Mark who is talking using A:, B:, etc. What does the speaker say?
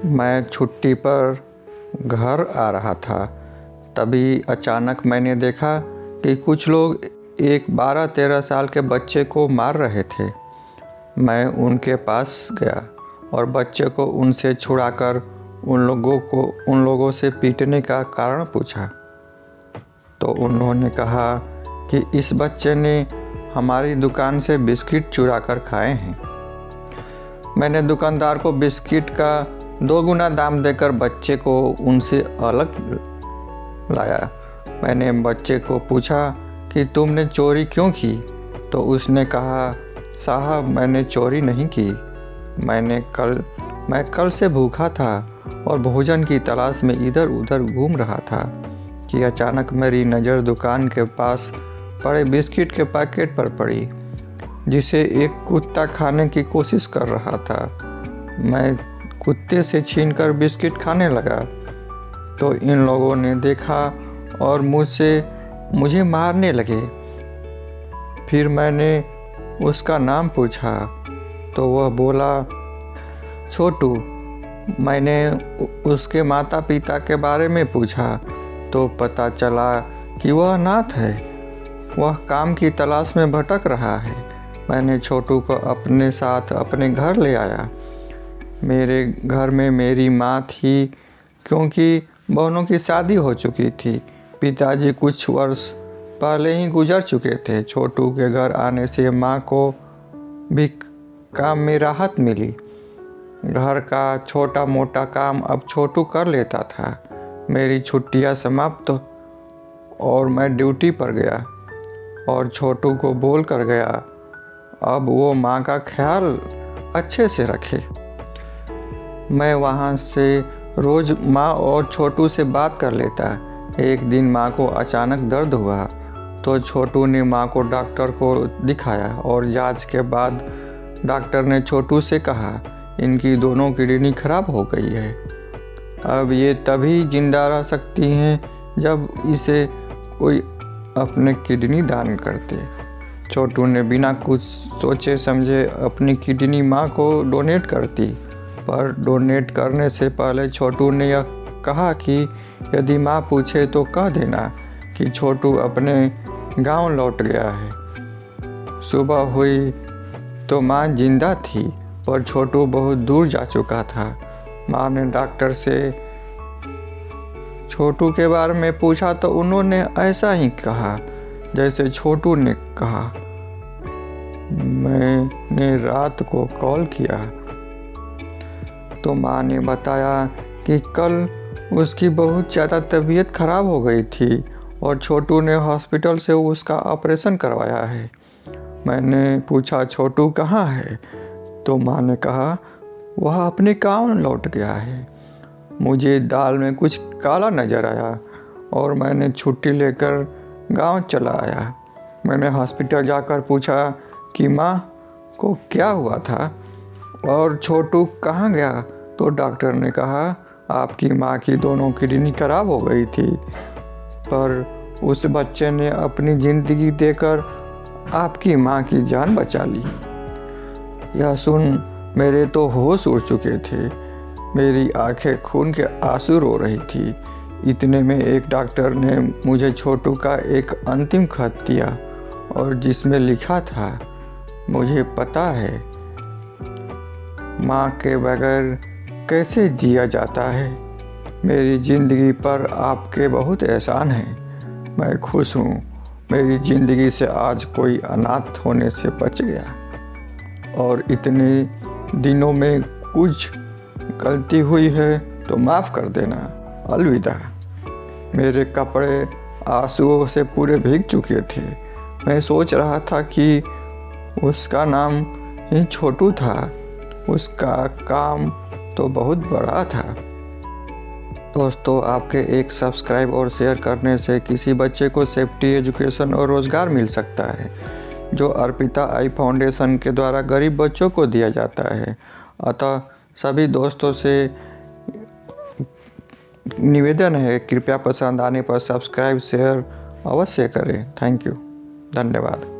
A: मैं छुट्टी पर घर आ रहा था, तभी अचानक मैंने देखा कि कुछ लोग एक 12-13 साल के बच्चे को मार रहे थे। मैं उनके पास गया और बच्चे को उनसे छुड़ाकर उन लोगों से पीटने का कारण पूछा। तो उन्होंने कहा कि इस बच्चे ने हमारी दुकान से बिस्किट चुरा कर खाए हैं। मैंने दुकानदार को बिस्किट का 2 गुना दाम देकर बच्चे को उनसे अलग लाया। मैंने बच्चे को पूछा कि तुमने चोरी क्यों की? तो उसने कहा, साहब मैंने चोरी नहीं की, मैं कल से भूखा था और भोजन की तलाश में इधर उधर घूम रहा था कि अचानक मेरी नज़र दुकान के पास पड़े बिस्किट के पैकेट पर पड़ी, जिसे एक कुत्ता खाने की कोशिश कर रहा था। मैं कुत्ते से छीनकर बिस्किट खाने लगा तो इन लोगों ने देखा और मुझे मारने लगे। फिर मैंने उसका नाम पूछा तो वह बोला, छोटू। मैंने उसके माता पिता के बारे में पूछा तो पता चला कि वह अनाथ है, वह काम की तलाश में भटक रहा है। मैंने छोटू को अपने साथ अपने घर ले आया। मेरे घर में मेरी माँ थी क्योंकि बहनों की शादी हो चुकी थी। पिताजी कुछ वर्ष पहले ही गुजर चुके थे। छोटू के घर आने से माँ को भी काम में राहत मिली। घर का छोटा मोटा काम अब छोटू कर लेता था। मेरी छुट्टियाँ समाप्त और मैं ड्यूटी पर गया और छोटू को बोल कर गया अब वो माँ का ख्याल अच्छे से रखे। मैं वहाँ से रोज़ माँ और छोटू से बात कर लेता। एक दिन माँ को अचानक दर्द हुआ तो छोटू ने माँ को डॉक्टर को दिखाया और जांच के बाद डॉक्टर ने छोटू से कहा, इनकी दोनों किडनी खराब हो गई है। अब ये तभी जिंदा रह सकती हैं जब इसे कोई अपने किडनी दान करते। छोटू ने बिना कुछ सोचे समझे अपनी किडनी माँ को डोनेट कर दी, पर डोनेट करने से पहले छोटू ने यह कहा कि यदि माँ पूछे तो कह देना कि छोटू अपने गांव लौट गया है। सुबह हुई तो माँ जिंदा थी पर छोटू बहुत दूर जा चुका था। माँ ने डॉक्टर से छोटू के बारे में पूछा तो उन्होंने ऐसा ही कहा जैसे छोटू ने कहा। मैंने रात को कॉल किया तो माँ ने बताया कि कल उसकी बहुत ज़्यादा तबीयत खराब हो गई थी और छोटू ने हॉस्पिटल से उसका ऑपरेशन करवाया है। मैंने पूछा छोटू कहाँ है तो माँ ने कहा वह अपने गाँव लौट गया है। मुझे दाल में कुछ काला नज़र आया और मैंने छुट्टी लेकर गांव चला आया। मैंने हॉस्पिटल जाकर पूछा कि माँ को क्या हुआ था और छोटू कहाँ गया तो डॉक्टर ने कहा आपकी माँ की दोनों किडनी खराब हो गई थी, पर उस बच्चे ने अपनी ज़िंदगी देकर आपकी माँ की जान बचा ली। यह सुन मेरे तो होश उड़ चुके थे। मेरी आंखें खून के आंसू रो रही थी। इतने में एक डॉक्टर ने मुझे छोटू का एक अंतिम खत दिया और जिसमें लिखा था, मुझे पता है माँ के बगैर कैसे जिया जाता है। मेरी ज़िंदगी पर आपके बहुत एहसान हैं। मैं खुश हूँ मेरी ज़िंदगी से आज कोई अनाथ होने से बच गया और इतने दिनों में कुछ गलती हुई है तो माफ़ कर देना। अलविदा। मेरे कपड़े आंसुओं से पूरे भीग चुके थे। मैं सोच रहा था कि उसका नाम ही छोटू था। उसका काम तो बहुत बड़ा था। दोस्तों, आपके एक सब्सक्राइब और शेयर करने से किसी बच्चे को सेफ्टी, एजुकेशन और रोज़गार मिल सकता है, जो अर्पिता आई फाउंडेशन के द्वारा गरीब बच्चों को दिया जाता है। अतः सभी दोस्तों से निवेदन है, कृपया पसंद आने पर सब्सक्राइब शेयर अवश्य करें। Thank you. धन्यवाद।